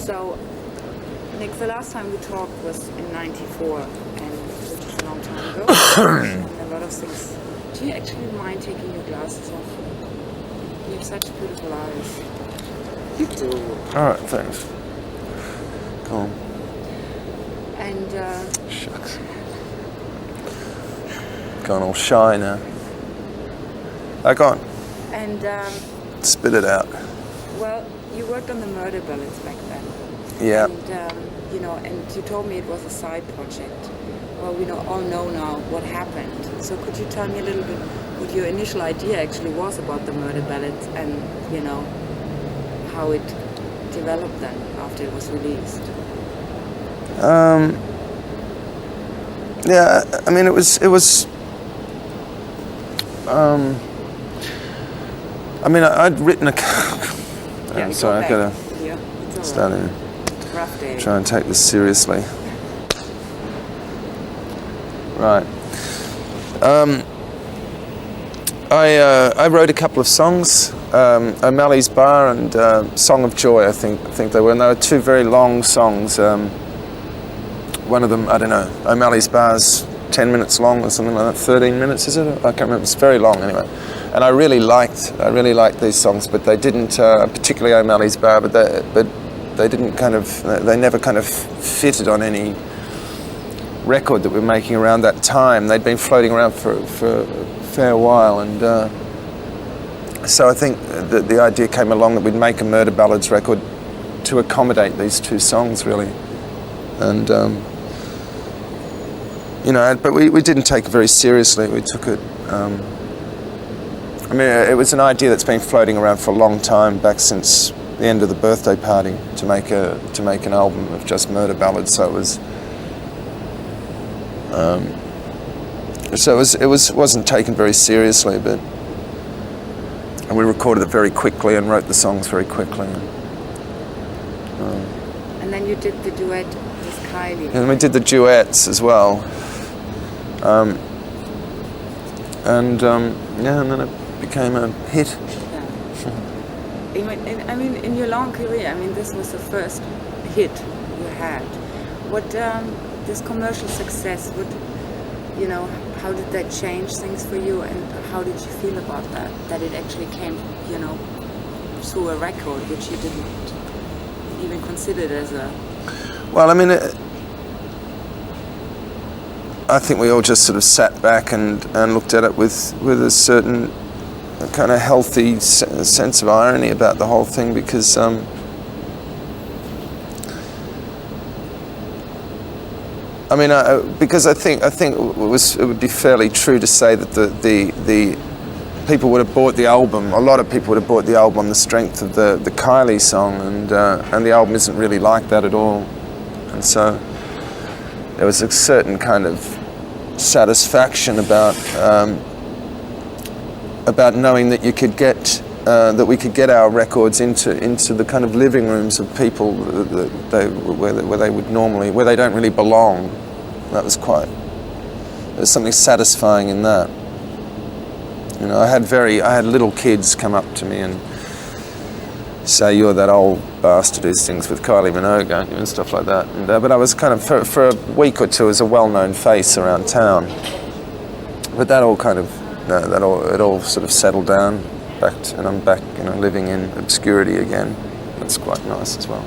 So, Nick, the last time we talked was in '94, and which is a long time ago. And a lot of things. Do you actually mind taking your glasses off? You have such beautiful eyes. You do. All right, thanks. Go on. And Shucks. Gone all shy now. Go on. And Spit it out. well, you worked on the murder ballads back then. Yeah. And and you told me it was a side project. Well, we all know now what happened. So could you tell me a little bit what your initial idea actually was about the murder ballads, and how it developed then after it was released? Yeah, I mean, it was. I mean, I'd written a. I'm sorry, I gotta start in. Rough day. Try and take this seriously. Right. I wrote a couple of songs, O'Malley's Bar and Song of Joy, I think they were. And they were two very long songs. One of them, I don't know, O'Malley's Bar's 10 minutes long or something like that. 13 minutes, is it? I can't remember. It's very long anyway. And I really liked these songs, but they didn't, particularly O'Malley's Bar, but they didn't they never kind of fitted on any record that we were making around that time. They'd been floating around for a fair while, and so I think that the idea came along that we'd make a murder ballads record to accommodate these two songs, really. And but we didn't take it very seriously. We took it. I mean, it was an idea that's been floating around for a long time, back since the end of the Birthday Party, to make an album of just murder ballads. So it wasn't taken very seriously, but and we recorded it very quickly and wrote the songs very quickly. And then you did the duet with Kylie. And we did the duets as well. And then it became a hit. Yeah. I mean, in your long career, I mean, this was the first hit you had. What this commercial success? How did that change things for you, and how did you feel about that? That it actually came, through a record which you didn't even consider as a. Well, I mean, I think we all just sort of sat back and looked at it with a certain kind of healthy sense of irony about the whole thing, because I mean, because I think it would be fairly true to say that the people would have bought the album. A lot of people would have bought the album on the strength of the Kylie song, and the album isn't really like that at all. And so there was a certain kind of satisfaction about knowing that you could get that we could get our records into the kind of living rooms of people where they don't really belong. There's something satisfying in that. I had little kids come up to me and say, "You're that old bastard who sings with Kylie Minogue," and stuff like that. And, but I was kind of for a week or two as a well-known face around town. But that all kind of it all sort of settled down, and I'm back, living in obscurity again. That's quite nice as well.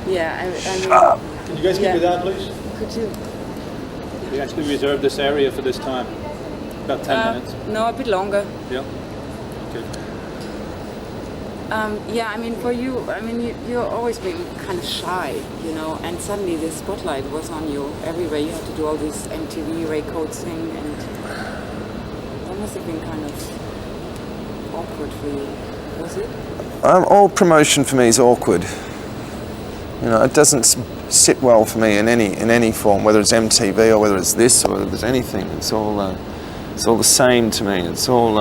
Yeah, I mean. Can you guys keep it down, please? Could you? We actually reserved this area for this time. About 10 minutes. No, a bit longer. Yeah. Okay. Yeah, I mean, for you, you're always been kind of shy, and suddenly the spotlight was on you everywhere. You had to do all this MTV Raycode thing, and that must have been kind of awkward for you, was it? All promotion for me is awkward. It doesn't sit well for me in any form, whether it's MTV or whether it's this or whether there's anything. It's all the same to me. It's all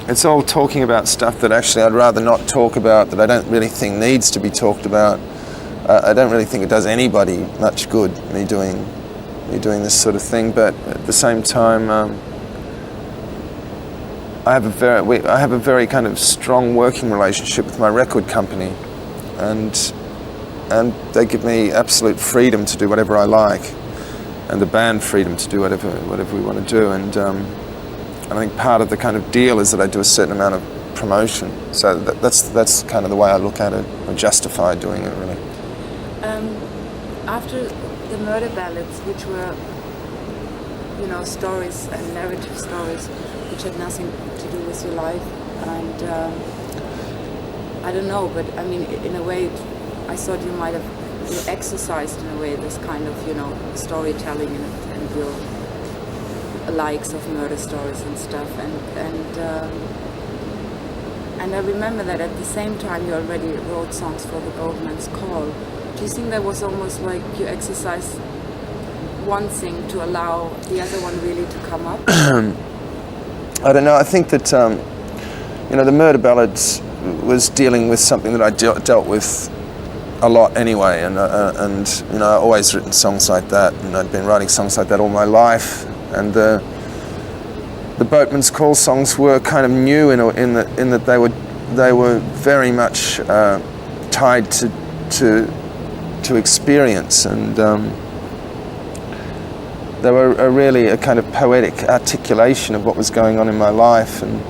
it's all talking about stuff that actually I'd rather not talk about, that I don't really think needs to be talked about. I don't really think it does anybody much good, me doing this sort of thing. But at the same time, I have a very kind of strong working relationship with my record company, and they give me absolute freedom to do whatever I like, and the band freedom to do whatever we want to do. And I think part of the kind of deal is that I do a certain amount of promotion. So that's kind of the way I look at it, or justify doing it, really. After the murder ballads, which were, you know, stories and narrative stories which had nothing to do with your life, and I don't know, but I mean, in a way, I thought you exercised in a way this kind of, you know, storytelling and your likes of murder stories and stuff, and I remember that at the same time you already wrote songs for the Boatman's Call. Do you think that was almost like you exercised one thing to allow the other one really to come up? I don't know. I think that you know, the murder ballads was dealing with something that I dealt with a lot anyway, and you know, I've always written songs like that, and I'd been writing songs like that all my life. And the Boatman's Call songs were kind of new in that they were very much tied to experience, and they were really a kind of poetic articulation of what was going on in my life, and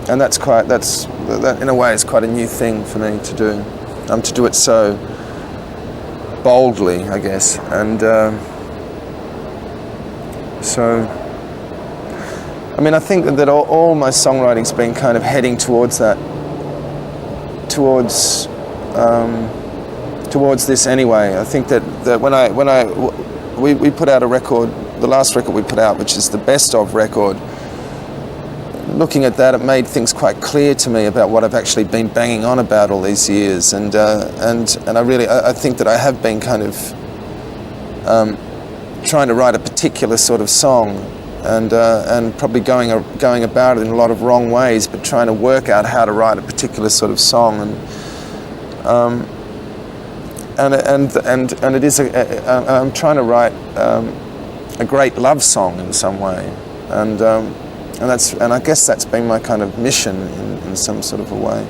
that in a way is quite a new thing for me to do. To do it so boldly, I guess, and so I mean, I think that all my songwriting's been kind of heading towards that, towards this anyway. I think that when we put out a record, the last record we put out, which is the best of record, looking at that, it made things quite clear to me about what I've actually been banging on about all these years, and I think that I have been kind of trying to write a particular sort of song, and probably going about it in a lot of wrong ways, but trying to work out how to write a particular sort of song, and it is I'm trying to write a great love song in some way, and I guess that's been my kind of mission in some sort of a way,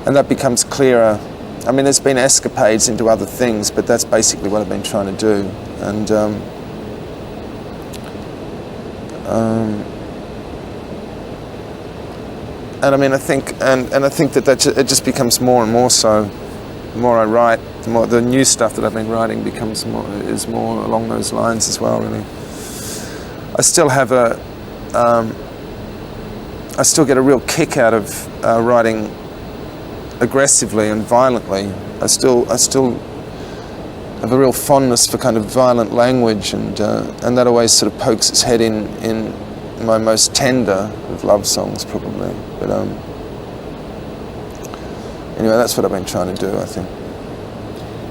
and that becomes clearer. I mean, there's been escapades into other things, but that's basically what I've been trying to do, and I mean, I think that it just becomes more and more so. The more I write, the more the new stuff that I've been writing is more along those lines as well. Really, I still have I still get a real kick out of writing aggressively and violently. I still have a real fondness for kind of violent language, and that always sort of pokes its head in my most tender of love songs, probably. But anyway, that's what I've been trying to do, I think.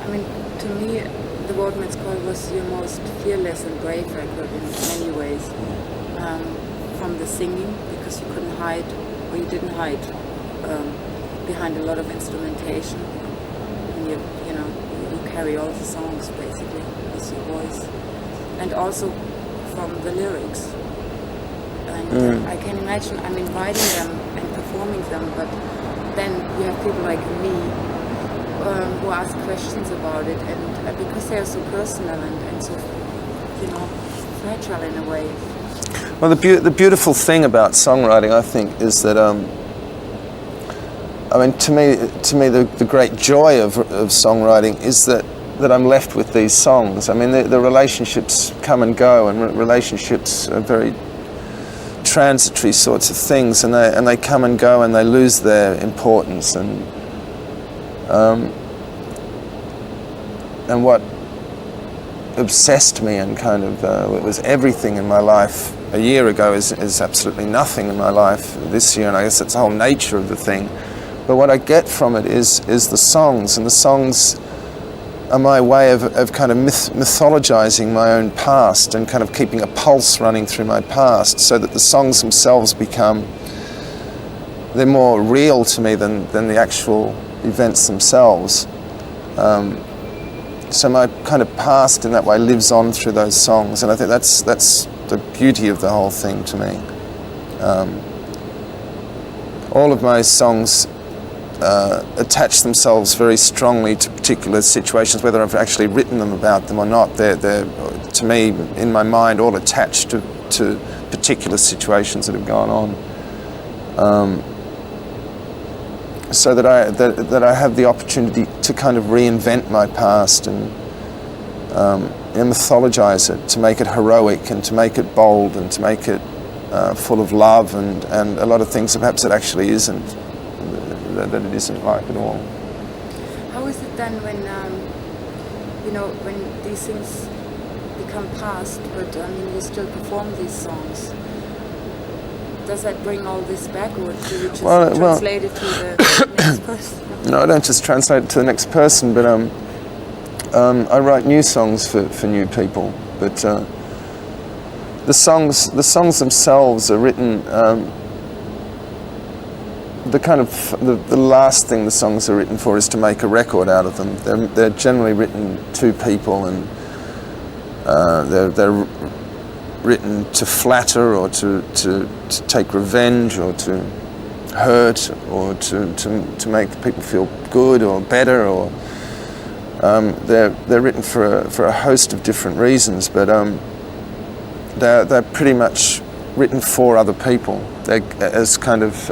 I mean, to me, The Boatman's Call was your most fearless and brave record in many ways. From the singing, because you couldn't hide, or you didn't hide behind a lot of instrumentation, and you carry all the songs basically with your voice, and also from the lyrics. And I can imagine, I mean, writing them and performing them, but then you have people like me who ask questions about it, and because they are so personal and so, fragile in a way. Well, the beautiful thing about songwriting, I think, is that I mean, to me, the great joy of songwriting is that I'm left with these songs. I mean, the relationships come and go, and relationships are very transitory sorts of things, and they come and go, and they lose their importance. And what obsessed me and kind of it was everything in my life a year ago is absolutely nothing in my life this year, and I guess that's the whole nature of the thing. But what I get from it is the songs, and the songs are my way of kind of mythologizing my own past and kind of keeping a pulse running through my past, so that the songs themselves they're more real to me than the actual events themselves. So my kind of past in that way lives on through those songs, and I think that's the beauty of the whole thing to me. All of my songs attach themselves very strongly to particular situations, whether I've actually written them about them or not. They're to me, in my mind, all attached to particular situations that have gone on. So that I have the opportunity to kind of reinvent my past and mythologize it, to make it heroic and to make it bold and to make it full of love and a lot of things that perhaps it actually isn't, that it isn't like at all. How is it then when, when these things become past, but you still perform these songs? Does that bring all this back, or do you just translate it to the next person? No, I don't just translate it to the next person, but I write new songs for new people. But the songs themselves are written. The last thing the songs are written for is to make a record out of them. They're generally written to people, and they're written to flatter or to take revenge or to hurt or to make people feel good or better, or they're written for a host of different reasons, but they're pretty much written for other people. They're as kind of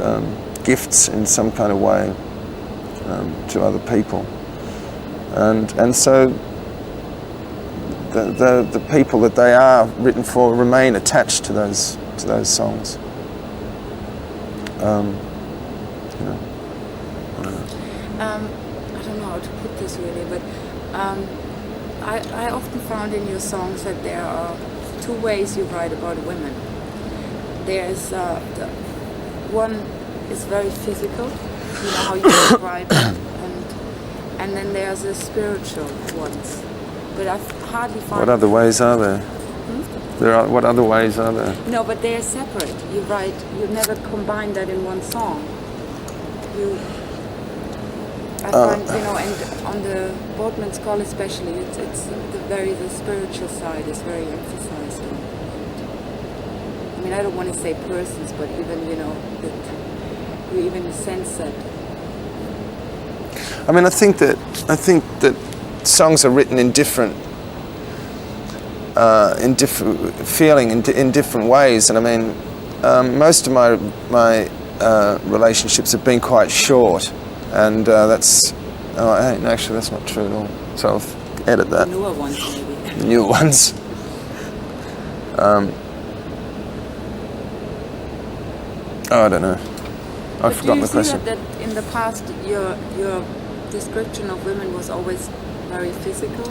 gifts in some kind of way to other people, and so the people that they are written for remain attached to those songs. I don't know how to put this really, but I often found in your songs that there are two ways you write about women. There's one is very physical, how you describe it, and then there's the spiritual ones. But I've hardly found. What other ways are there? What other ways are there? No, but they are separate. You never combine that in one song. I find, and on the Boatman's Call especially, it's the spiritual side is very emphasized. I don't want to say persons, but even, that you even sense that. I think that songs are written in different feeling in different ways, and most of my relationships have been quite short, and that's actually that's not true at all. So I'll edit that. The newer ones, maybe. The newer ones. I don't know. I've forgotten the question. Do you see that in the past your description of women was always very physical?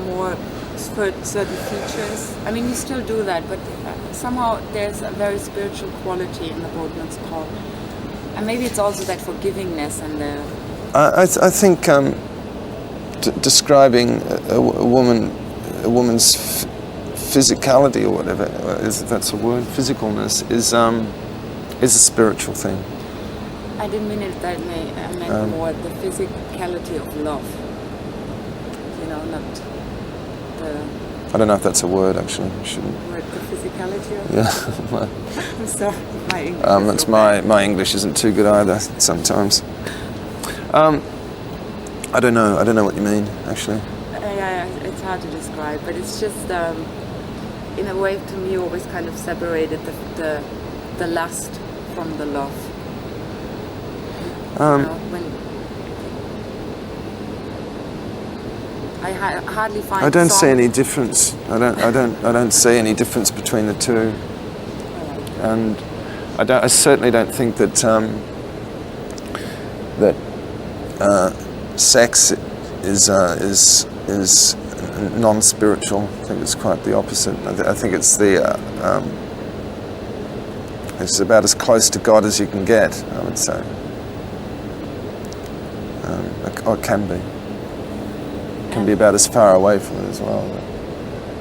More certain features. You still do that, but somehow there's a very spiritual quality in the Boatman's Call, and maybe it's also that forgivingness and the. I think describing a woman's physicality or whatever, if that's a word, physicalness is a spiritual thing. I didn't mean it that way. I meant more the physicality of love. Not the. I don't know if that's a word actually. Shouldn't. Word, the physicality of. Yeah. I'm sorry, my English. That's my English isn't too good either sometimes. I don't know what you mean actually. Yeah, it's hard to describe, but it's just in a way to me always kind of separated the lust from the love. When I hardly find. I don't see any difference. I don't see any difference between the two, and I certainly don't think that sex is non-spiritual. I think it's quite the opposite. I think it's it's about as close to God as you can get, I would say, or it can be. It can be about as far away from it as well.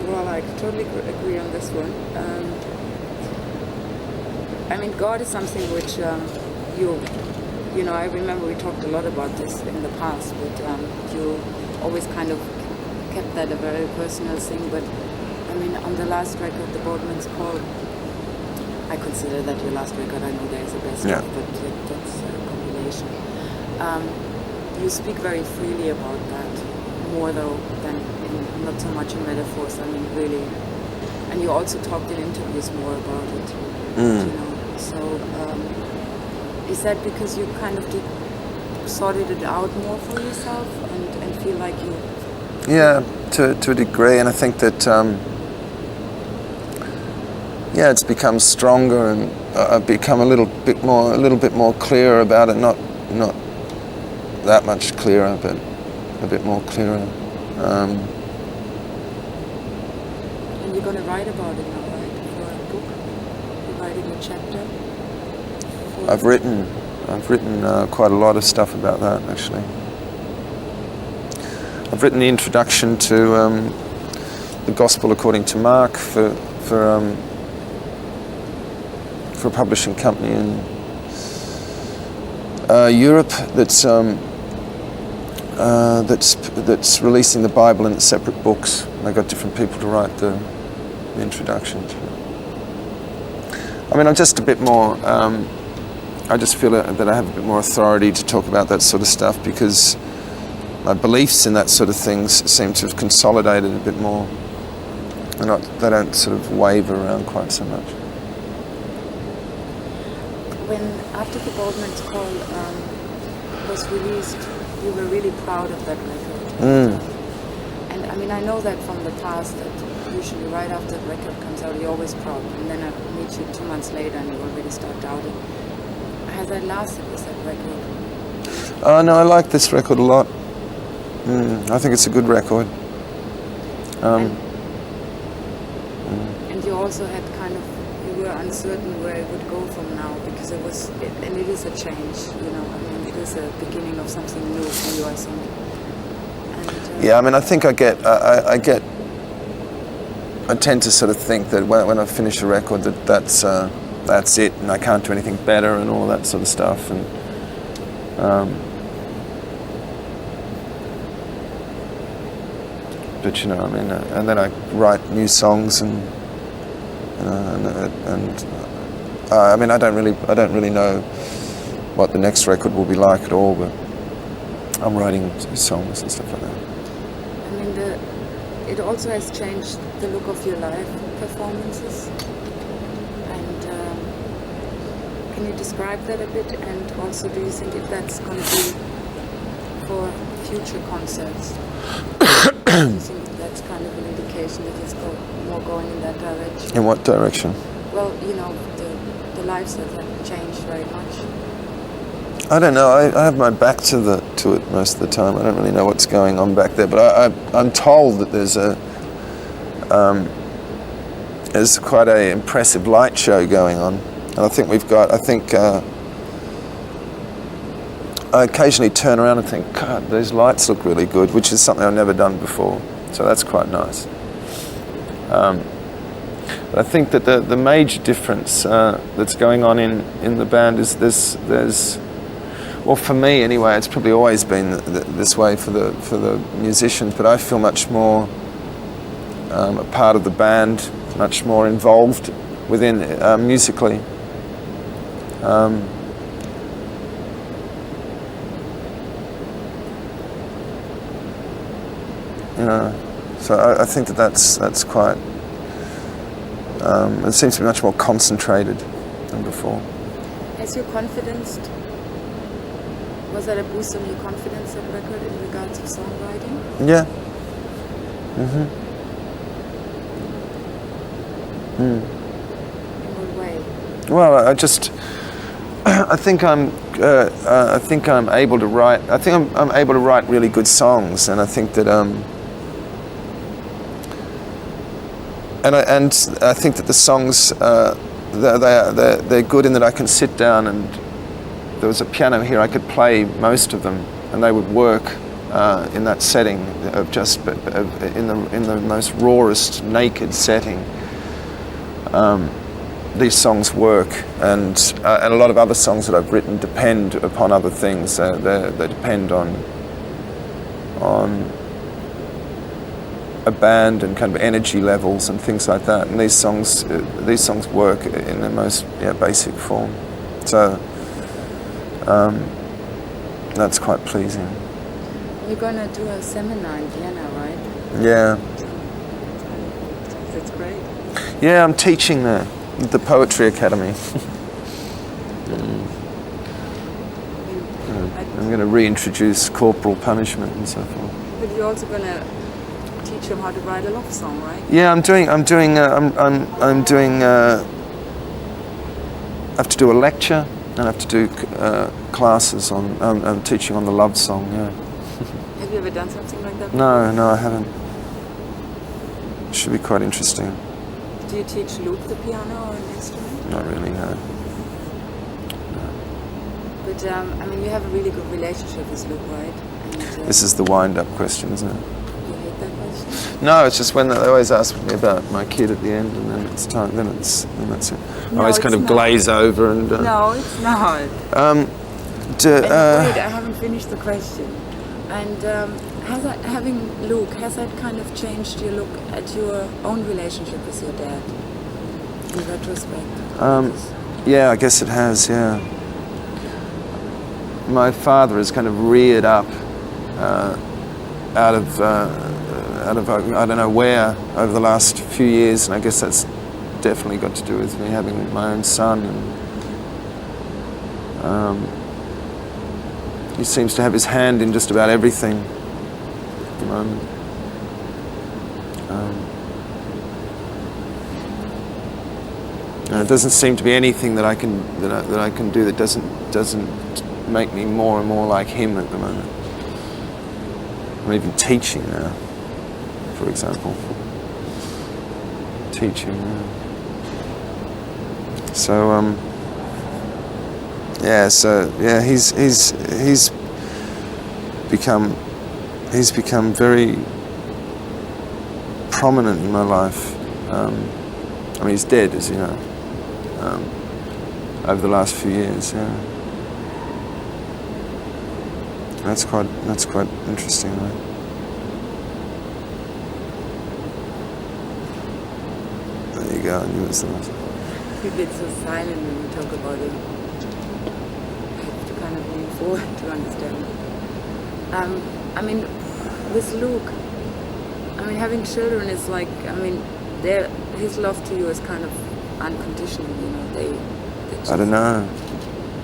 Well, I totally agree on this one. God is something which I remember we talked a lot about this in the past, but you always kind of kept that a very personal thing. But on the last record, The Boatman's Call, I consider that your last record. I know there is a best Yeah. of, but that's a compilation. You speak very freely about that, more though than not so much in metaphors. I mean, really, and you also talked in interviews more about it. You know, so is that because you kind of sorted it out more for yourself and feel like you? Yeah, to a degree, and I think that it's become stronger, and I've become a little bit more clear about it. Not that much clearer, but a bit more clearer. And you're going to write about it now, right? For a book, you're writing a chapter. I've written quite a lot of stuff about that, actually. I've written the introduction to the Gospel According to Mark for a publishing company in Europe that's releasing the Bible in separate books. I got different people to write the introduction to it. I mean, I'm just a bit more. I just feel that I have a bit more authority to talk about that sort of stuff because my beliefs in that sort of things seem to have consolidated a bit more. They don't sort of waver around quite so much. When After the Boatman's Call was released, you were really proud of that record. And I mean, I know that from the past that usually right after the record comes out, you're always proud. And then I meet you 2 months later and you already start doubting. Has that lasted with that record? Oh no, I like this record a lot. I think it's a good record. And you also had you were uncertain where it would go from now because it is a change, you know. I mean, it is a beginning of something new for you, I think. And, yeah, I mean, I think I tend to sort of think that when I finish a record that's it, and I can't do anything better, and all that sort of stuff, and. But you know, I mean, and then I write new songs, and I mean, I don't really know what the next record will be like at all. But I'm writing songs and stuff like that. I mean, it also has changed the look of your live performances. And can you describe that a bit? And also, do you think if that's going to be for future concerts? Do you think that's kind of an indication that it's more going in that direction? In what direction? Well, you know, the lives that have changed very much. I don't know. I have my back to it most of the time. I don't really know what's going on back there. But I'm told that there's quite a impressive light show going on, and I think I occasionally turn around and think, God, these lights look really good, which is something I've never done before. So that's quite nice. But I think that the major difference that's going on in the band is there's well, for me anyway, it's probably always been this way for the musicians, but I feel much more a part of the band, much more involved within musically. You know, so I think that's quite. It seems to be much more concentrated than before. Has your confidence? Was that a boost on your confidence, that record, in regards of songwriting? Yeah. In what way? Well, I think I'm able to write. I think I'm able to write really good songs, and I think that and I think that the songs they're good in that I can sit down, and there was a piano here, I could play most of them, and they would work in that setting of just in the most rawest, naked setting. These songs work, and a lot of other songs that I've written depend upon other things. They depend on a band and kind of energy levels and things like that. And these songs work in the most basic form. So that's quite pleasing. You're gonna do a seminar in Vienna, right? Yeah. That's great. Yeah, I'm teaching there at the Poetry Academy. I'm going to reintroduce corporal punishment and so forth. But you're also gonna teach them how to write a love song, right? Yeah, I have to do a lecture and I have to do classes on. I'm teaching on the love song. Yeah. Have you ever done something like that? No, I haven't. Should be quite interesting. Do you teach Luke the piano or an instrument? Not really, no. But you have a really good relationship with Luke, right? And, This is the wind-up question, isn't it? you hate that question? No, it's just when they always ask me about my kid at the end, and then it's time. Then that's it. I always kind of glaze over and. No, it's not. Wait, I haven't finished the question. And having Luke, has that kind of changed your look at your own relationship with your dad? In retrospect. Yeah, I guess it has. Yeah. My father is kind of reared up out of I don't know where over the last few years, and I guess that's definitely got to do with me having my own son. And he seems to have his hand in just about everything at the moment. It doesn't seem to be anything that I can do that doesn't make me more and more like him at the moment. I'm even teaching now, for example. Teaching now. So he's become very prominent in my life. He's dead, as you know. Over the last few years, yeah. That's quite interesting, right? There you go. I knew it was the last. You get so silent when you talk about it. I have to kind of lean forward to understand. With Luke, having children is like, his love to you is kind of unconditional, I don't know.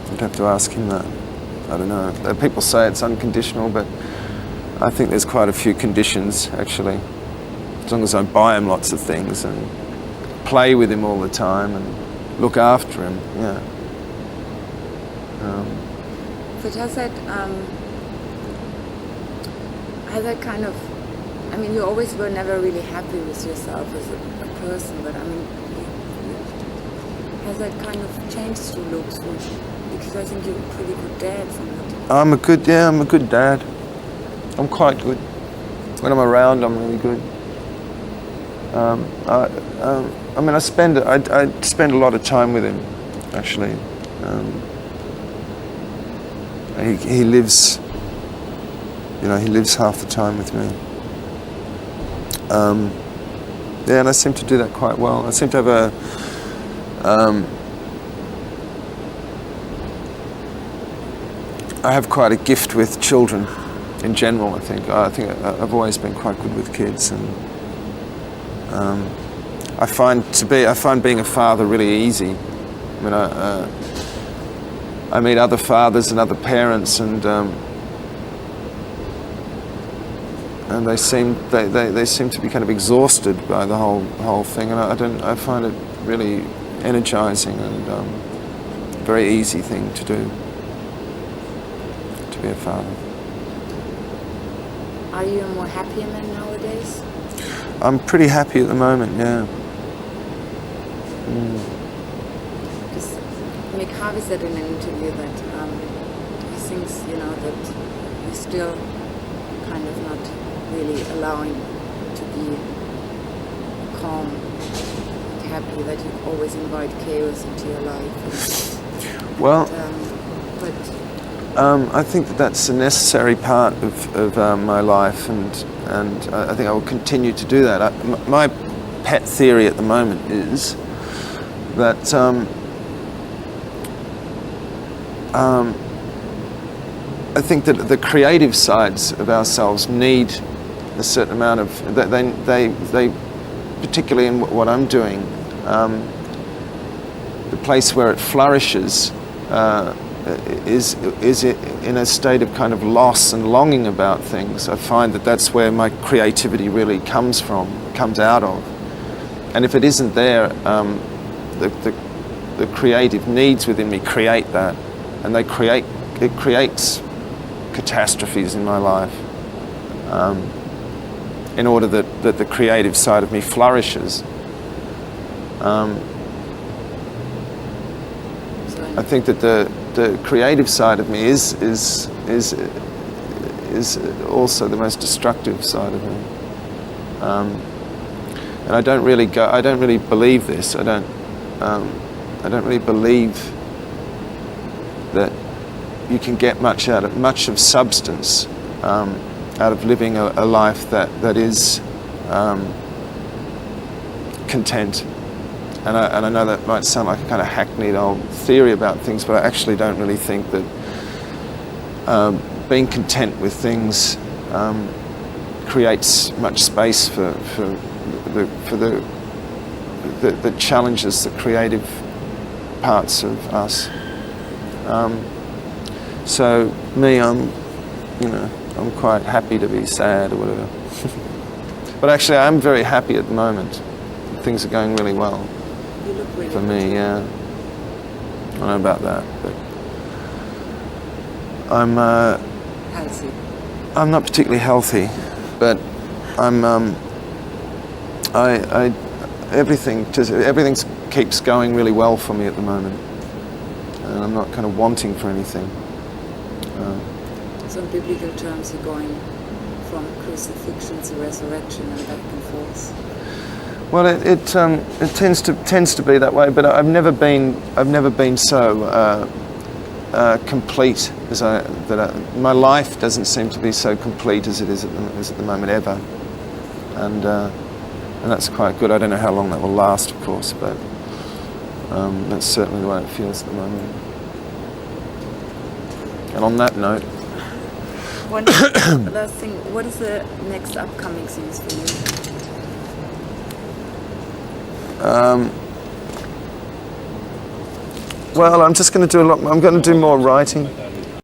You'd have to ask him that. I don't know. People say it's unconditional, but I think there's quite a few conditions, actually. As long as I buy him lots of things and play with him all the time and look after him, yeah. But has that kind of, you always were never really happy with yourself as a person, but has that kind of changed through Luke's wish? Because I think you're a pretty good dad from it. I'm a good dad. I'm quite good. When I'm around, I'm really good. I spend a lot of time with him, actually. He lives, he lives half the time with me. And I seem to do that quite well. I seem to have I have quite a gift with children in general, I think. I've always been quite good with kids, and I find being a father really easy. I meet other fathers and other parents, and they seem to be kind of exhausted by the whole thing, and I find it really energizing and very easy thing to do, to be a father. Are you a more happier man nowadays? I'm pretty happy at the moment, yeah. Because Mick Harvey said in an interview that he thinks, that you're still kind of not really allowing to be calm and happy, that you always invite chaos into your life. Well, but I think that that's a necessary part of my life, and I think I will continue to do that. My pet theory at the moment is that I think that the creative sides of ourselves need a certain amount of, they particularly in what I'm doing, the place where it flourishes is in a state of kind of loss and longing about things. I find that that's where my creativity really comes out of. And if it isn't there, the creative needs within me create that, and it creates catastrophes in my life, in order that the creative side of me flourishes. I think that the creative side of me is also the most destructive side of me, and I don't really believe this. I don't really believe that you can get much of substance out of living a life that is content. And I know that might sound like a kind of hackneyed old theory about things, but I actually don't really think that being content with things creates much space for the challenges, the creative parts of us. So me, I'm quite happy to be sad or whatever. But actually, I'm very happy at the moment. Things are going really well. You look really For me, yeah. I don't know about that, but I'm healthy. I'm not particularly healthy, but I'm everything keeps going really well for me at the moment, and I'm not kind of wanting for anything. So in biblical terms, you're going from crucifixion to resurrection and back and forth. Well, it tends to be that way, but I've never been so complete as my life doesn't seem to be so complete as it is at the moment ever, and that's quite good. I don't know how long that will last, of course, but that's certainly the way it feels at the moment. And on that note, one last thing: what is the next upcoming things for you? Well, I'm just going to do I'm going to do more writing.